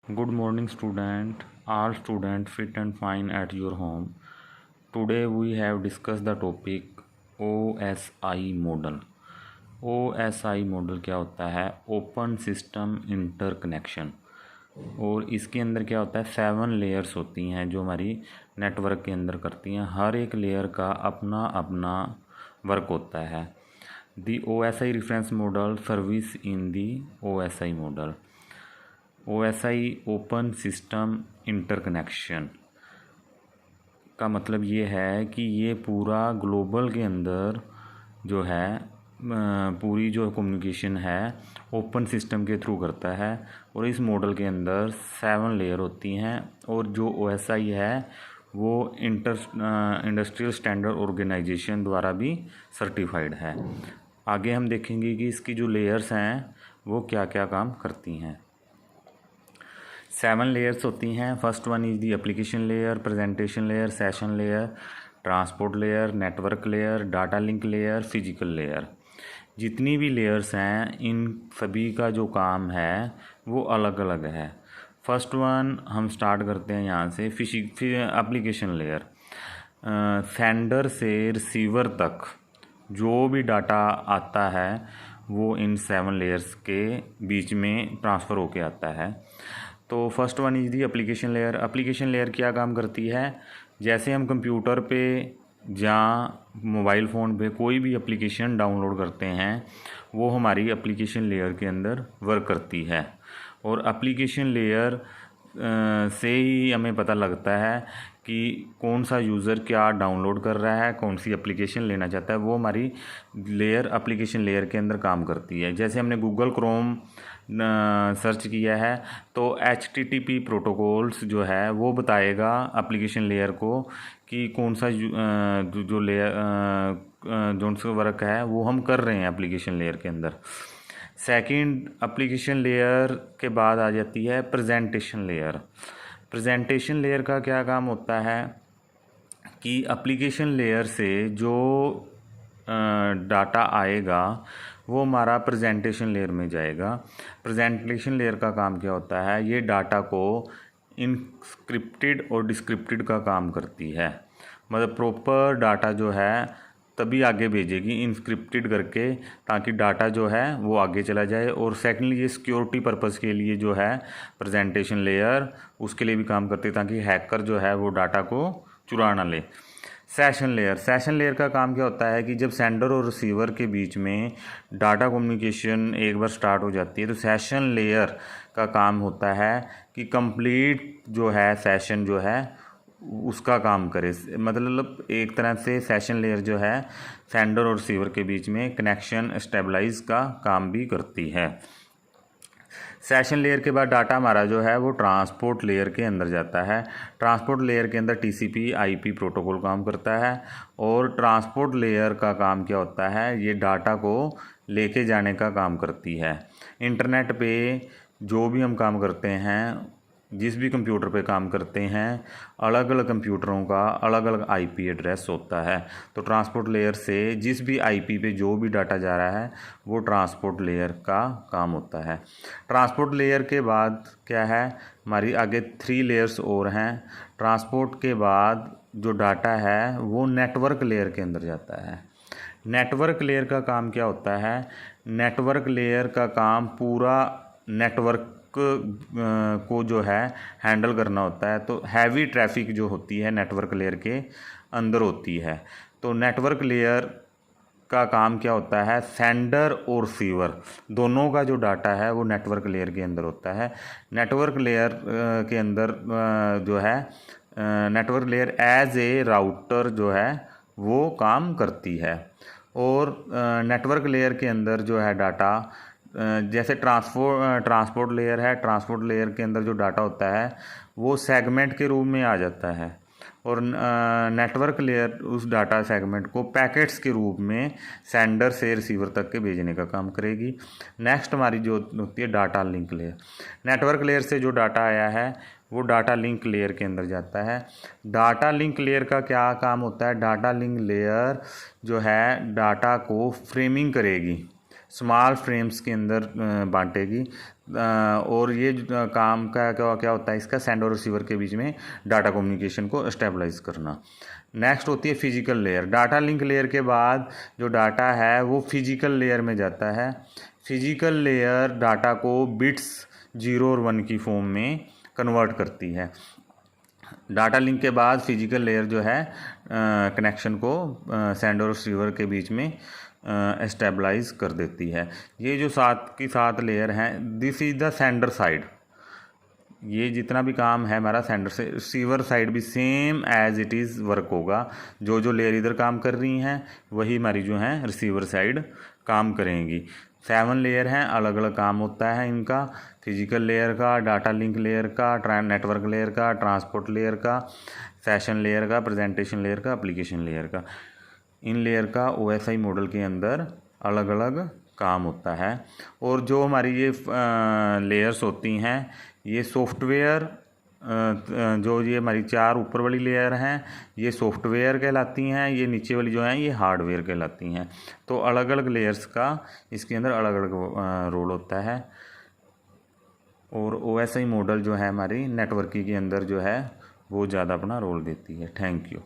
Good morning, student. All students fit and fine at your home. Today we have discussed the topic OSI model. OSI model क्या होता है? Open system interconnection. और इसके अंदर क्या होता है? 7 लेयर्स होती हैं जो हमारी नेटवर्क के अंदर करती हैं। हर एक लेयर का अपना अपना वर्क होता है। दी OSI reference model service in the OSI model. OSI open system interconnection का मतलब ये है कि ये पूरा ग्लोबल के अंदर जो है पूरी जो कम्युनिकेशन है ओपन सिस्टम के थ्रू करता है। और इस मॉडल के अंदर 7 लेयर होती हैं और जो OSI है वो इंडस्ट्रियल स्टैंडर्ड ऑर्गेनाइजेशन द्वारा भी सर्टिफाइड है। आगे हम देखेंगे कि इसकी जो लेयर्स हैं वो क्या क्या काम करती हैं। 7 लेयर्स होती हैं। First one is the application layer, presentation layer, session layer, transport layer, network layer, data link layer, physical layer. जितनी भी लेयर्स हैं इन सभी का जो काम है वो अलग अलग है। फर्स्ट वन हम स्टार्ट करते हैं यहाँ से एप्लीकेशन लेयर। सेंडर से रिसीवर तक जो भी डाटा आता है वो इन 7 लेयर्स के बीच में ट्रांसफ़र होके आता है। तो first one is the application layer. Application layer क्या काम करती है? जैसे हम कंप्यूटर पे या मोबाइल फ़ोन पे कोई भी एप्लीकेशन डाउनलोड करते हैं वो हमारी एप्लीकेशन लेयर के अंदर वर्क करती है। और एप्लीकेशन लेयर से ही हमें पता लगता है कि कौन सा यूज़र क्या डाउनलोड कर रहा है, कौन सी एप्लीकेशन लेना चाहता है, वो हमारी लेयर एप्लीकेशन लेयर के अंदर काम करती है। जैसे हमने गूगल क्रोम सर्च किया है तो HTTP प्रोटोकॉल्स जो है वो बताएगा एप्लीकेशन लेयर को कि कौन सा जो लेयर जो सा वर्क है वो हम कर रहे हैं एप्लीकेशन लेयर के अंदर। सेकंड एप्लीकेशन लेयर के बाद आ जाती है प्रेजेंटेशन लेयर। प्रेजेंटेशन लेयर का क्या काम होता है कि एप्लीकेशन लेयर से जो डाटा आएगा वो हमारा प्रेजेंटेशन लेयर में जाएगा। प्रेजेंटेशन लेयर का काम क्या होता है? ये डाटा को इनस्क्रिप्टेड और डिस्क्रिप्टेड का काम करती है। मतलब प्रॉपर डाटा जो है तभी आगे भेजेगी इनस्क्रिप्टेड करके, ताकि डाटा जो है वो आगे चला जाए। और सेकेंडली ये सिक्योरिटी पर्पज़ के लिए जो है प्रेजेंटेशन लेयर उसके लिए भी काम करती है, ताकि हैकर जो है वो डाटा को चुरा ना ले। सेशन लेयर का काम क्या होता है कि जब सेंडर और रिसीवर के बीच में डाटा कम्युनिकेशन एक बार स्टार्ट हो जाती है तो सेशन लेयर का काम होता है कि कंप्लीट जो है सेशन जो है उसका काम करे। मतलब एक तरह से सेशन लेयर जो है सेंडर और रिसीवर के बीच में कनेक्शन स्टेबलाइज का काम भी करती है। सेशन लेयर के बाद डाटा हमारा जो है वो ट्रांसपोर्ट लेयर के अंदर जाता है। ट्रांसपोर्ट लेयर के अंदर TCP IP प्रोटोकॉल काम करता है। और ट्रांसपोर्ट लेयर का काम क्या होता है? ये डाटा को लेके जाने का काम करती है। इंटरनेट पे जो भी हम काम करते हैं, जिस भी कंप्यूटर पे काम करते हैं, अलग अलग कंप्यूटरों का अलग अलग IP एड्रेस होता है। तो ट्रांसपोर्ट लेयर से जिस भी IP पे जो भी डाटा जा रहा है वो ट्रांसपोर्ट लेयर का काम होता है। ट्रांसपोर्ट लेयर के बाद क्या है? हमारी आगे 3 लेयर्स और हैं। ट्रांसपोर्ट के बाद जो डाटा है वो नेटवर्क लेयर के अंदर जाता है। नेटवर्क लेयर का काम क्या होता है? नेटवर्क लेयर का काम पूरा नेटवर्क को जो है हैंडल करना होता है। तो हैवी ट्रैफिक जो होती है नेटवर्क लेयर के अंदर होती है। तो नेटवर्क लेयर का काम क्या होता है? सेंडर और रिसीवर दोनों का जो डाटा है वो नेटवर्क लेयर के अंदर होता है। नेटवर्क लेयर के अंदर जो है network layer as a router जो है वो काम करती है। और नेटवर्क लेयर के अंदर जो है डाटा जैसे ट्रांसपोर्ट लेयर है, ट्रांसपोर्ट लेयर के अंदर जो डाटा होता है वो सेगमेंट के रूप में आ जाता है। और नेटवर्क लेयर उस डाटा सेगमेंट को पैकेट्स के रूप में सेंडर से रिसीवर तक के भेजने का काम करेगी। नेक्स्ट हमारी जो होती है data link layer. Network layer से जो डाटा आया है वो डाटा लिंक लेयर के अंदर जाता है। डाटा लिंक लेयर का क्या काम होता है? डाटा लिंक लेयर जो है डाटा को फ्रेमिंग करेगी। स्मॉल फ्रेम्स के अंदर बांटेगी। और ये काम का क्या क्या होता है इसका, सेंड और रिसीवर के बीच में डाटा कम्युनिकेशन को स्टेबलाइज करना। नेक्स्ट होती है physical layer. Data link layer के बाद जो डाटा है वो फिजिकल लेयर में जाता है। फिजिकल लेयर डाटा को बिट्स 0 और 1 की फॉर्म में कन्वर्ट करती है। डाटा लिंक के बाद फिजिकल लेयर जो है कनेक्शन को सेंडर और रिसीवर के बीच में स्टेबलाइज कर देती है। ये जो 7 की 7 लेयर हैं, this is the sender side. ये जितना भी काम है हमारा सेंडर से, रिसीवर साइड भी same as it is work होगा। जो लेयर इधर काम कर रही हैं वही हमारी जो है रिसीवर साइड काम करेंगी। 7 लेयर हैं, अलग अलग काम होता है इनका। फिजिकल लेयर का, डाटा लिंक लेयर का, नेटवर्क लेयर का, ट्रांसपोर्ट लेयर का, सेशन लेयर का, प्रेजेंटेशन लेयर का, एप्लीकेशन लेयर का। इन लेयर का OSI मॉडल के अंदर अलग अलग काम होता है। और जो हमारी ये लेयर्स होती हैं, ये सॉफ्टवेयर, जो ये हमारी 4 ऊपर वाली लेयर हैं ये सॉफ्टवेयर कहलाती हैं, ये नीचे वाली जो हैं ये हार्डवेयर कहलाती हैं। तो अलग अलग लेयर्स का इसके अंदर अलग अलग रोल होता है। और OSI मॉडल जो है हमारी नेटवर्किंग के अंदर जो है वो ज़्यादा अपना रोल देती है। Thank you.